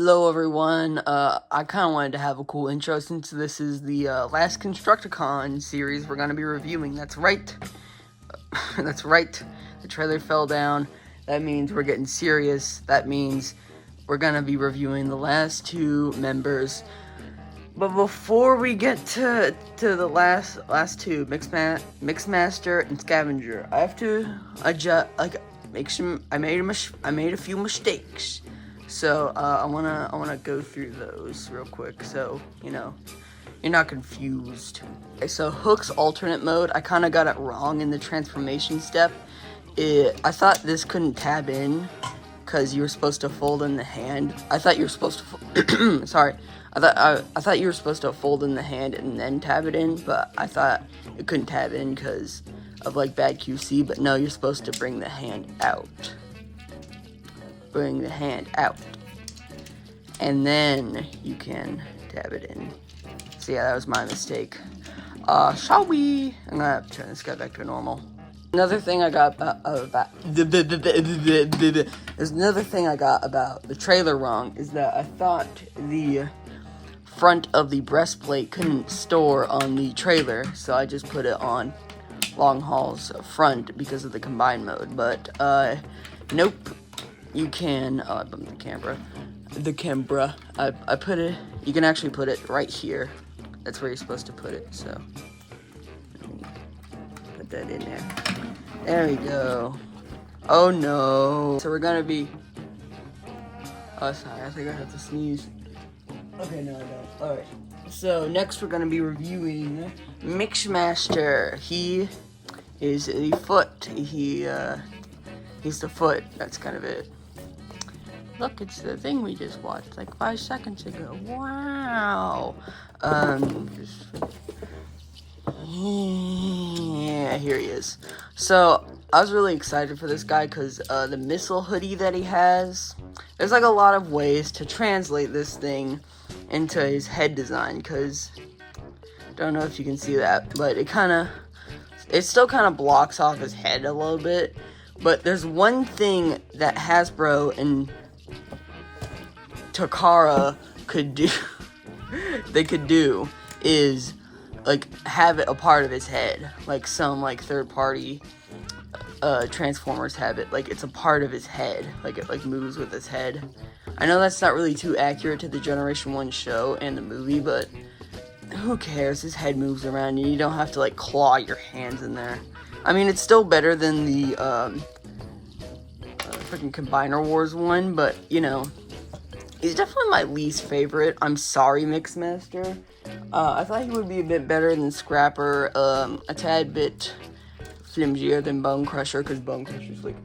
Hello everyone, I kind of wanted to have a cool intro since this is the last constructcon series we're going to be reviewing. That's right, that's right, the trailer fell down. That means we're getting serious. That means we're going to be reviewing the last two members. But before we get to the last two, mixmaster and scavenger, I have to adjust, I made a few mistakes. So, I wanna go through those real quick, so, you know, you're not confused. Okay, so Hook's alternate mode, I kinda got it wrong in the transformation step. I thought this couldn't tab in, because you were supposed to fold in the hand. I thought you were supposed to, sorry. I thought you were supposed to fold in the hand and then tab it in, but I thought it couldn't tab in because of, like, bad QC, but no, you're supposed to bring the hand out. Bring the hand out, and then you can tab it in. So yeah, that was my mistake. Shall we? I'm gonna have to turn this guy back to normal. Another thing I got there's another thing I got about the trailer wrong is that I thought the front of the breastplate couldn't store on the trailer, so I just put it on long haul's front because of the combined mode. But nope. You can, I bumped the camera, I put it, you can actually put it right here. That's where you're supposed to put it, so. Put that in there. There we go. Oh no. So we're gonna be, oh sorry, I think I have to sneeze. Okay, no I don't. Alright. So next we're gonna be reviewing Mixmaster. He is the foot. He's the foot. That's kind of it. Look, it's the thing we just watched like 5 seconds ago. Wow. Yeah, here he is. So I was really excited for this guy because the missile hoodie that he has. There's like a lot of ways to translate this thing into his head design. Because don't know if you can see that, but it still kind of blocks off his head a little bit. But there's one thing that Hasbro and Takara could do, they could do, is, like, have it a part of his head. Like some, like, third-party Transformers have it. Like, it's a part of his head. Like, it, like, moves with his head. I know that's not really too accurate to the Generation 1 show and the movie, but who cares? His head moves around, and you don't have to, like, claw your hands in there. I mean, it's still better than the, freaking Combiner Wars one, but, you know, he's definitely my least favorite. I'm sorry, Mixmaster. I thought he would be a bit better than Scrapper, a tad bit flimsier than Bone Crusher, because Bone Crusher's, like,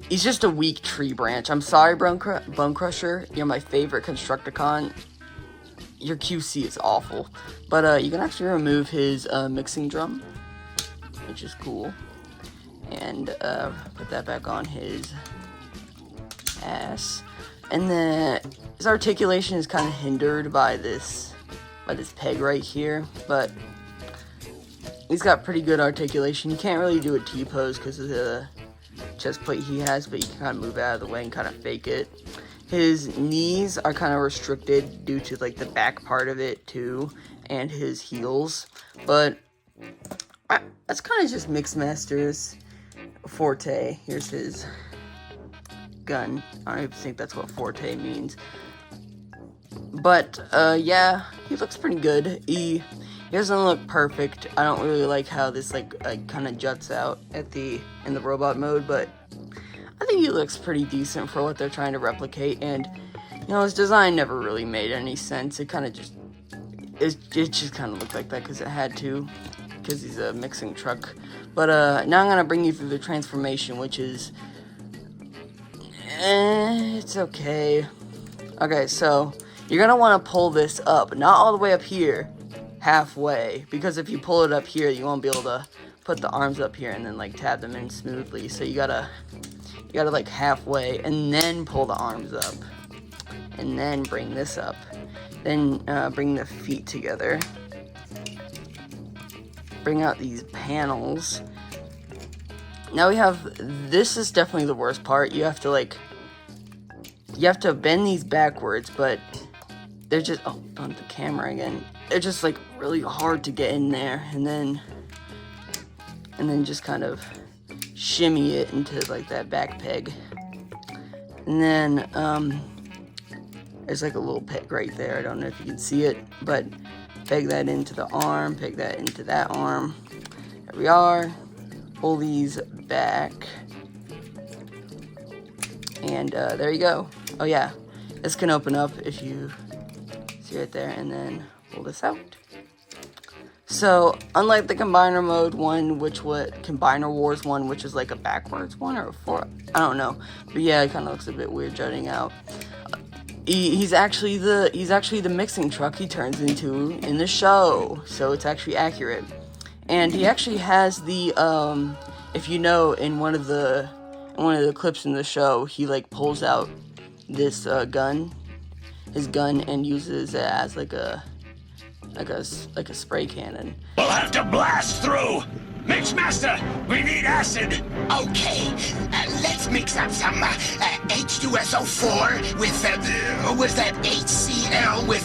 he's just a weak tree branch. I'm sorry, Bone Crusher, you're my favorite Constructicon. Your QC is awful. But, you can actually remove his, mixing drum, which is cool, and put that back on his ass. And then his articulation is kind of hindered by this peg right here, but he's got pretty good articulation. You can't really do a T-pose because of the chest plate he has, but you can kind of move out of the way and kind of fake it. His knees are kind of restricted due to, like, the back part of it too, and his heels, but that's kind of just Mixmaster's forte. Here's his gun. I don't even think that's what forte means. But, yeah, he looks pretty good. He doesn't look perfect. I don't really like how this, like kind of juts out in the robot mode, but I think he looks pretty decent for what they're trying to replicate, and, you know, his design never really made any sense. It kind of just, it just kind of looked like that because it had to, because he's a mixing truck. But now I'm gonna bring you through the transformation, which is, it's okay. Okay, so you're gonna want to pull this up, not all the way up here, halfway, because if you pull it up here, you won't be able to put the arms up here and then, like, tab them in smoothly. So you gotta like halfway, and then pull the arms up, and then bring this up, then bring the feet together. Bring out these panels. Now we have, this is definitely the worst part. You have to, like, you have to bend these backwards, but they're just, oh, bumped the camera again. They're just like really hard to get in there, and then just kind of shimmy it into like that back peg. And then there's like a little peg right there. I don't know if you can see it, but peg that into the arm, peg that into that arm. There we are. Pull these back. And there you go. Oh yeah, this can open up if you see right there, and then pull this out. So, unlike the Combiner Mode one, Combiner Wars one, which is like a backwards one or a forward, I don't know. But yeah, it kind of looks a bit weird jutting out. He's actually the mixing truck he turns into in the show, so it's actually accurate. And he actually has the if you know, in one of the clips in the show, he like pulls out this his gun, and uses it as like a spray cannon. We'll have to blast through! Mixmaster, we need acid! Okay, let's mix up some H2SO4 with, was that HCl with,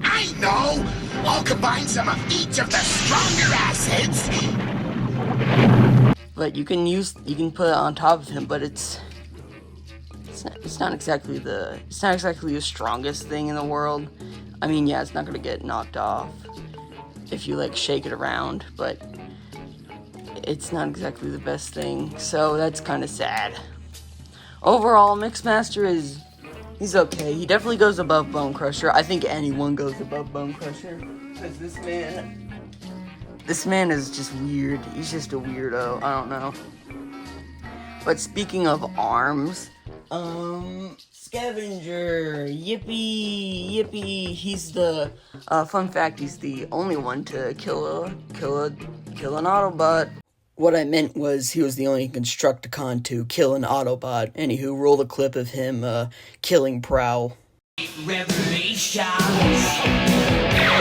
I know! I'll combine some of each of the stronger acids! But you can put it on top of him, but it's not exactly the strongest thing in the world. I mean, yeah, it's not gonna get knocked off if you like shake it around, but it's not exactly the best thing, so that's kind of sad. Overall, Mixmaster he's okay. He definitely goes above Bone Crusher. I think anyone goes above Bone Crusher, because this man is just weird. He's just a weirdo. I don't know. But speaking of arms, Scavenger, yippee. He's the fun fact. He's the only one to kill an Autobot. What I meant was he was the only Constructcon to kill an Autobot. Anywho, roll the clip of him killing Prowl. Revelations,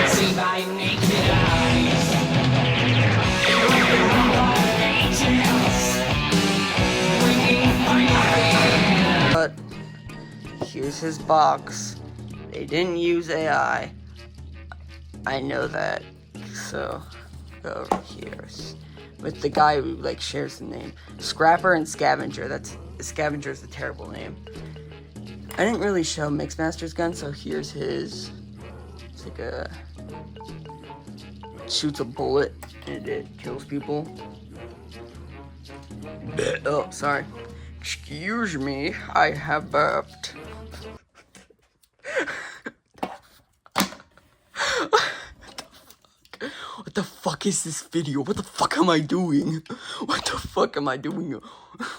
see by naked eyes. But here's his box. They didn't use AI. I know that. So go over here with the guy who like shares the name. Scrapper and Scavenger. Scavenger's a terrible name. I didn't really show Mixmaster's gun, so here's his. It's like shoots a bullet and it kills people. Oh, sorry. Excuse me, I have burped. What the fuck is this video? What the fuck am I doing? What the fuck am I doing?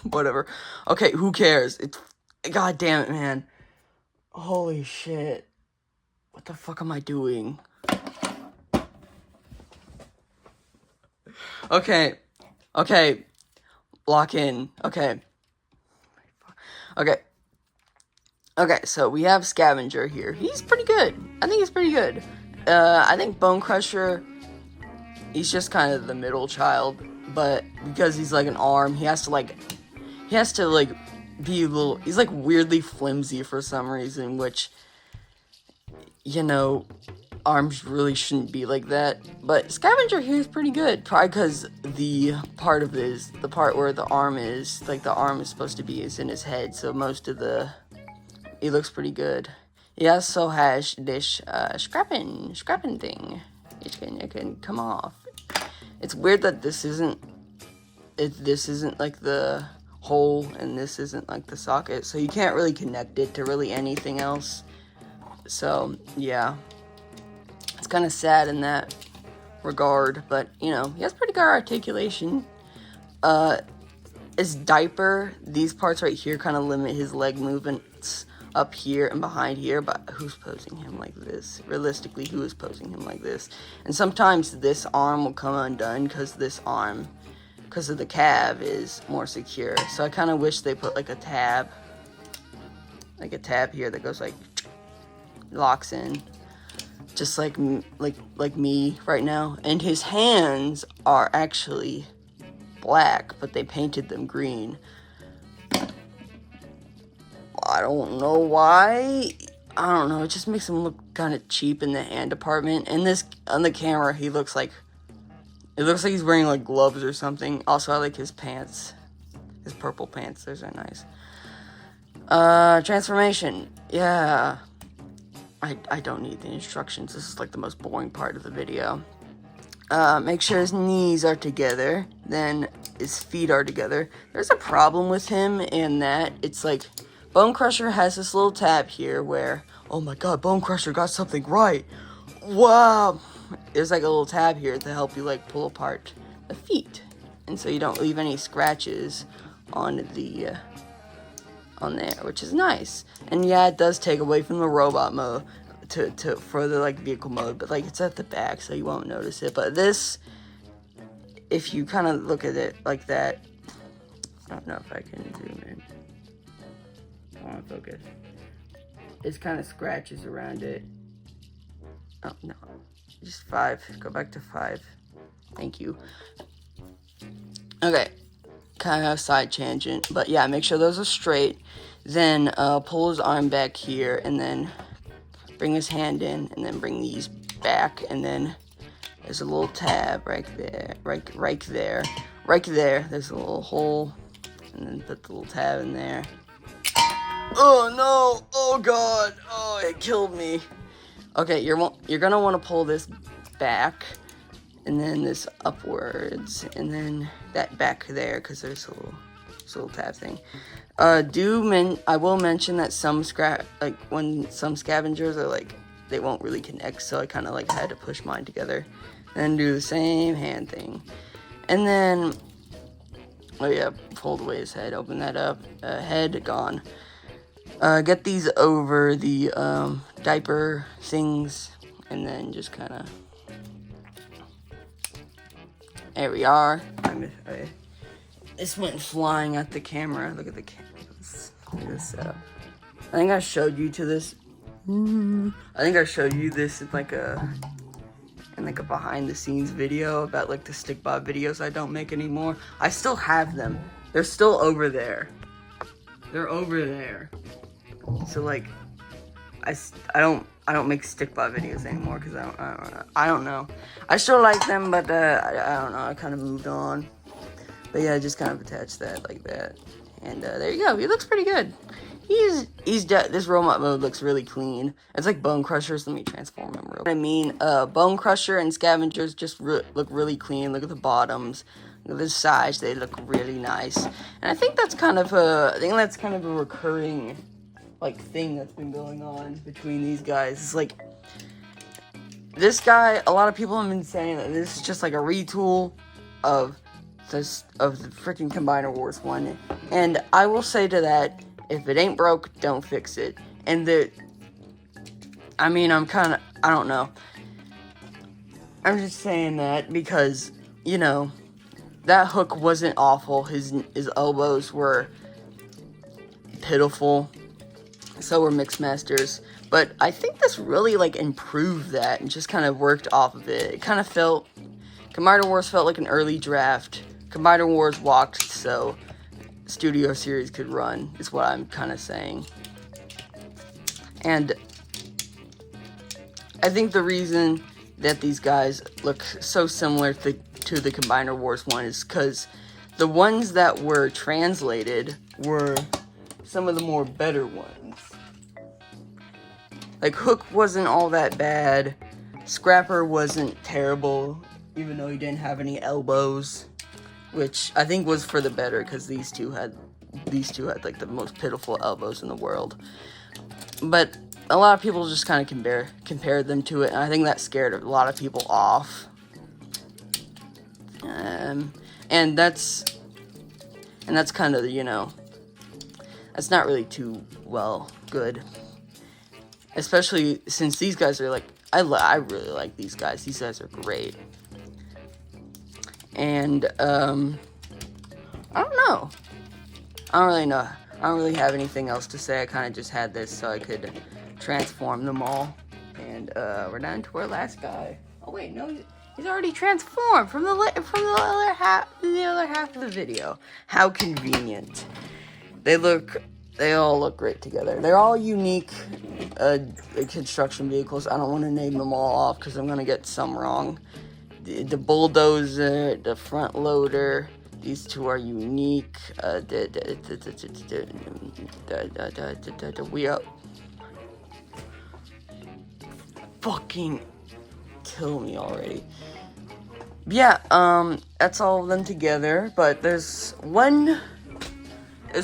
Whatever. Okay, who cares? God damn it, man. Holy shit. What the fuck am I doing? Okay. Lock in. Okay, so we have Scavenger here. He's pretty good. I think he's pretty good. I think Bone Crusher, he's just kind of the middle child, but because he's like an arm, he has to be a little, he's like weirdly flimsy for some reason, which, you know, arms really shouldn't be like that. But Scavenger here is pretty good, probably because the part where the arm is, like the arm is supposed to be, is in his head, so most of he looks pretty good. He also has this scrapping thing. It can come off. It's weird that this isn't like the hole, and this isn't like the socket, so you can't really connect it to really anything else. So yeah, it's kind of sad in that regard, but you know, he has pretty good articulation. His diaper, these parts right here kind of limit his leg movements up here and behind here, but who's posing him like this? Realistically, who is posing him like this? And sometimes this arm will come undone because this arm, because of the calf, is more secure. So I kind of wish they put like a tab here that goes like, locks in, just like me right now. And his hands are actually black, but they painted them green. I don't know why. I don't know, it just makes him look kind of cheap in the hand department. And this, on the camera, it looks like he's wearing like gloves or something. Also, I like his pants. His purple pants, those are nice. Transformation. Yeah. I don't need the instructions. This is like the most boring part of the video. Make sure his knees are together. Then his feet are together. There's a problem with him in that it's like Bone Crusher has this little tab here where, oh my god, Bone Crusher got something right. Wow. There's like a little tab here to help you like pull apart the feet. And so you don't leave any scratches on the on there, which is nice. And yeah, it does take away from the robot mode for the like vehicle mode, but like it's at the back so you won't notice it. But this, if you kind of look at it like that, I don't know if I can zoom in. I want to focus. It's kind of scratches around it. Oh no, just 5. Go back to 5. Thank you. Okay, kind of side tangent, but yeah, make sure those are straight. Then pull his arm back here, and then bring his hand in, and then bring these back, and then there's a little tab right there, right there. There's a little hole, and then put the little tab in there. Oh no! Oh god! Oh, it killed me. Okay, you're gonna want to pull this back, and then this upwards, and then that back there, because there's a little tab thing. I will mention that some scavengers are like, they won't really connect, so I kind of like had to push mine together, and do the same hand thing, and then, oh yeah, fold away his head, open that up, head gone. Get these over the diaper things, and then just kind of, there we are. This went flying at the camera. Look at the camera. Look at this setup. I think I showed you to this. I think I showed you this in like a behind the scenes video about like the stick bob videos I don't make anymore. I still have them. They're still over there. They're over there. So like, I don't make stick bob videos anymore because I don't know. I still like them, but I don't know. I kind of moved on. But yeah, I just kind of attached that like that, and there you go. He looks pretty good. This robot mode looks really clean. It's like Bone Crushers. Let me transform him real quick. I mean, Bone Crusher and Scavengers just look really clean. Look at the bottoms. Look at the sides. They look really nice. And I think that's kind of a recurring like thing that's been going on between these guys. It's like this guy. A lot of people have been saying that this is just like a retool of the freaking Combiner Wars one, and I will say to that, if it ain't broke, don't fix it. And I don't know. I'm just saying that because, you know, that hook wasn't awful. His elbows were pitiful. So were Mixmasters. But I think this really, like, improved that and just kind of worked off of it. It kind of felt, Combiner Wars felt like an early draft. Combiner Wars walked so Studio Series could run, is what I'm kind of saying. And I think the reason that these guys look so similar to the Combiner Wars one is because the ones that were translated were some of the more better ones. Like, Hook wasn't all that bad. Scrapper wasn't terrible, even though he didn't have any elbows, which I think was for the better, because these two had like the most pitiful elbows in the world. But a lot of people just kind of compared them to it, and I think that scared a lot of people off. And that's kind of, you know, that's not really too good. Especially since these guys are like, I really like these guys. These guys are great. And, I don't know. I don't really know. I don't really have anything else to say. I kind of just had this so I could transform them all. And, we're down to our last guy. Oh, wait, no, he's already transformed from the other half of the video. How convenient. They look they all look great together. They're all unique construction vehicles. I don't want to name them all off because I'm going to get some wrong. The bulldozer, the front loader, these two are unique. We up. Fucking kill me already. Yeah, that's all of them together, but there's one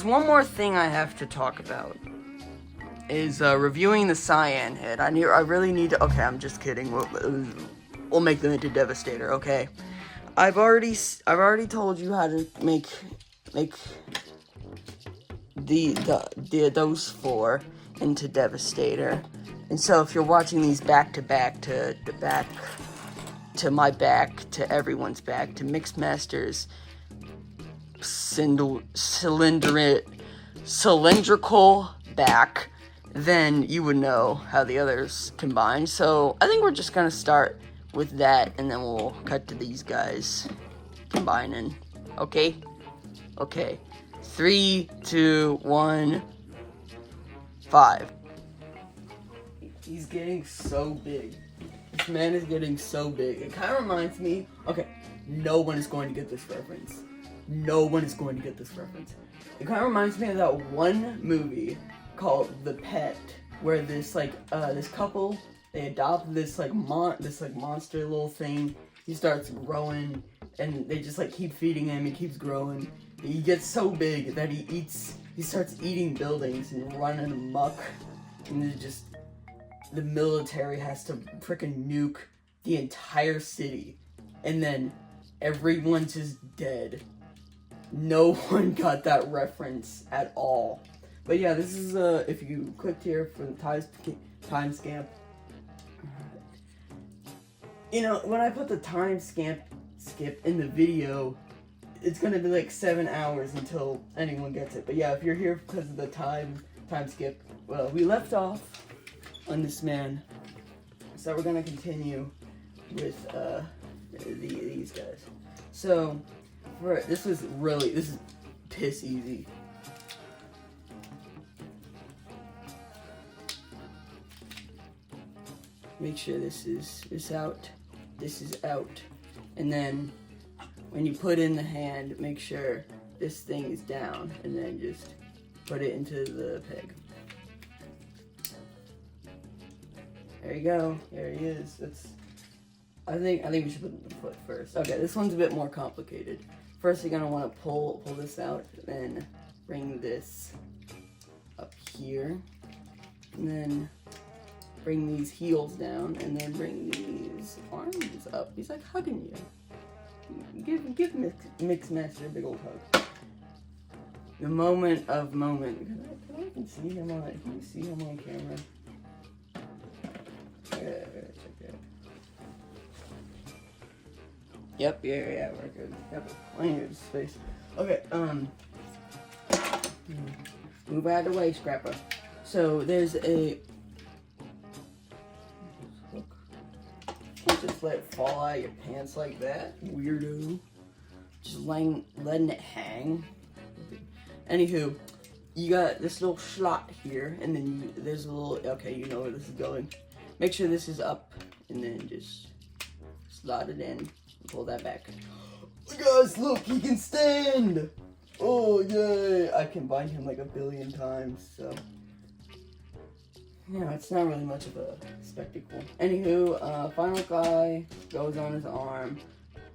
more thing I have to talk about. Is reviewing the cyan head. I really need to. Okay, I'm just kidding. We'll make them into Devastator. Okay, I've already told you how to make those four into Devastator. And so if you're watching these back to back to my back to everyone's back to Mixmaster's cylindrical back, then you would know how the others combine. So I think we're just gonna start with that, and then we'll cut to these guys combining. Okay? 3, 2, 1, 5. He's getting so big. This man is getting so big. It kind of reminds me. Okay, no one is going to get this reference. It kind of reminds me of that one movie called The Pet, where this this couple, they adopt this monster little thing. He starts growing, and they just keep feeding him. He keeps growing. He gets so big that he starts eating buildings and running amok. And the military has to frickin' nuke the entire city, and then everyone's just dead. No one got that reference at all. But yeah, this is if you clicked here for the time stamp. You know, when I put the time skip in the video, it's gonna be 7 hours until anyone gets it. But yeah, if you're here because of the time skip, well, we left off on this man, so we're gonna continue with these guys. So this is piss easy. Make sure this is out, and then when you put in the hand, make sure this thing is down, and then just put it into the peg. There you go. There he is. I think we should put the foot first. Okay, this one's a bit more complicated. First, you're gonna want to pull this out, then bring this up here, and then bring these heels down, and then bring these arms up. He's hugging you. Give Mixmaster a big old hug. The moment of moment. Can I even see him on? Can you see him on camera? Check that. Yep, yeah, we're good. Got plenty of space. Okay, move out of the way, Scrapper. So there's a hook. Can't just let it fall out of your pants like that, weirdo. Just letting it hang. Anywho, you got this little slot here, and then there's a little. Okay, you know where this is going. Make sure this is up, and then just slot it in and pull that back. Guys, look, he can stand! Oh, yay! I combined him 1 billion times, so. Yeah, it's not really much of a spectacle. Anywho, final guy goes on his arm.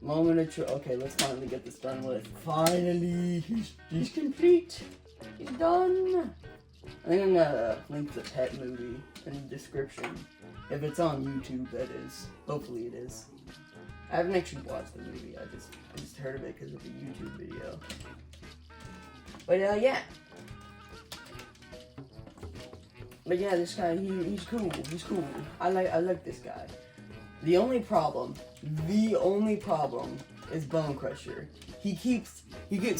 Moment of truth. Okay, let's finally get this done with. Finally! He's complete! He's done! I think I'm gonna link the pet movie in the description. If it's on YouTube, that is. Hopefully it is. I haven't actually watched the movie, I just heard of it because of the YouTube video. But yeah. But yeah, this guy, he's cool. I like this guy. The only problem is Bone Crusher. He keeps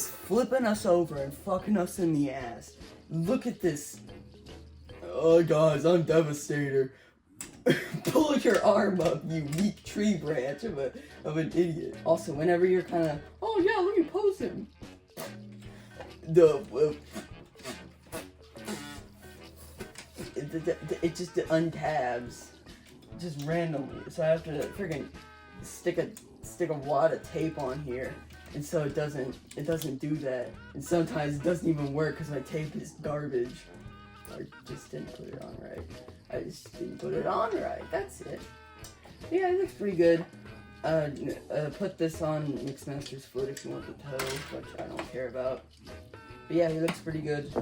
flipping us over and fucking us in the ass. Look at this. Oh guys, I'm Devastator. Pull your arm up, you weak tree branch of an idiot. Also, whenever you're kind of, oh yeah, let me pose him. it just untabs just randomly. So I have to freaking stick a wad of tape on here, and so it doesn't do that. And sometimes it doesn't even work because my tape is garbage. I just didn't put it on right. That's it. Yeah, it looks pretty good. Put this on Mixmaster's foot if you want the toe, which I don't care about. But yeah, he looks pretty good.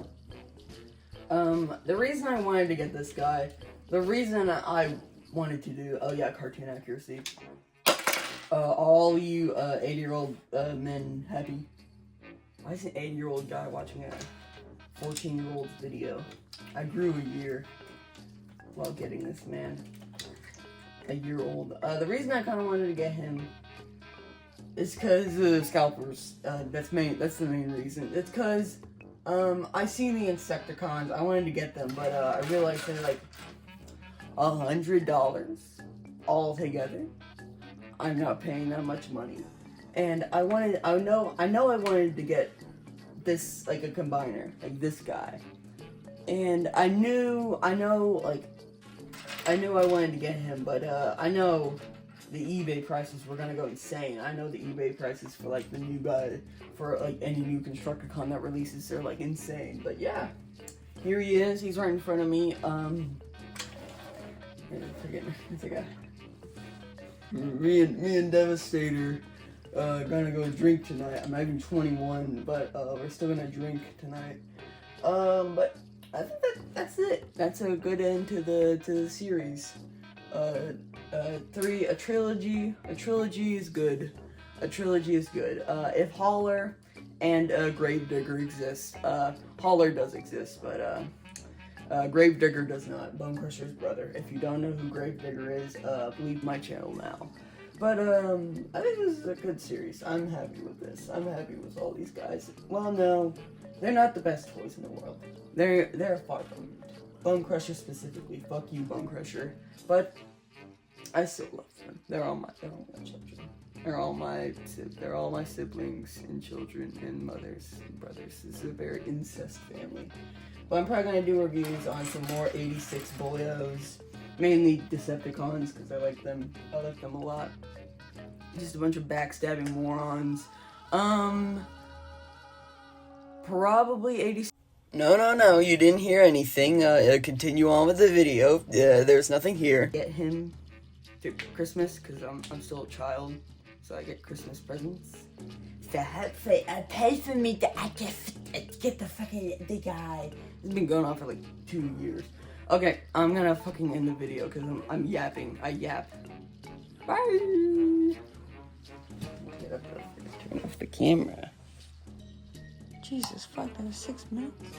The reason I wanted to get this guy, the reason I wanted to do, oh yeah, cartoon accuracy. All you 80-year-old men happy? Why is an 80-year-old guy watching a 14-year-old's video? I grew a year while getting this man. A year old. The reason I kind of wanted to get him is because scalpers. That's the main reason. It's because I seen the Constructcons. I wanted to get them, but I realized they're like $100 all together. I'm not paying that much money, and I know I wanted to get this, like a combiner, like this guy, and I knew I wanted to get him, but I know the eBay prices were gonna go insane. I know the eBay prices for like the new guy, for like any new Constructcon that releases, they're like insane. But yeah, here he is. He's right in front of me. Me and Devastator gonna go drink tonight. I'm not even 21, but we're still gonna drink tonight. But I think that's it. That's a good end to the series. A trilogy is good. A trilogy is good. If Holler and Gravedigger exists, Holler does exist, but Gravedigger does not. Bonecrusher's brother. If you don't know who Gravedigger is, leave my channel now. But I think this is a good series. I'm happy with this. I'm happy with all these guys. Well, no, they're not the best toys in the world. They're far from it. Bonecrusher specifically. Fuck you, Bonecrusher. But I still love them. They're all my children. They're all my siblings and children and mothers and brothers. This is a very incest family. But I'm probably gonna do reviews on some more 86 boyos, mainly Decepticons, because I like them. I like them a lot. Just a bunch of backstabbing morons. Probably 86. No, you didn't hear anything. Continue on with the video. There's nothing here. Get him to Christmas, because I'm still a child, so I get Christmas presents. Pay for me to get the fucking big guy. It's been going on for like 2 years. Okay, I'm gonna fucking end the video, because I'm yapping. I yap. Bye! Turn off the camera. Jesus fuck, that was 6 minutes.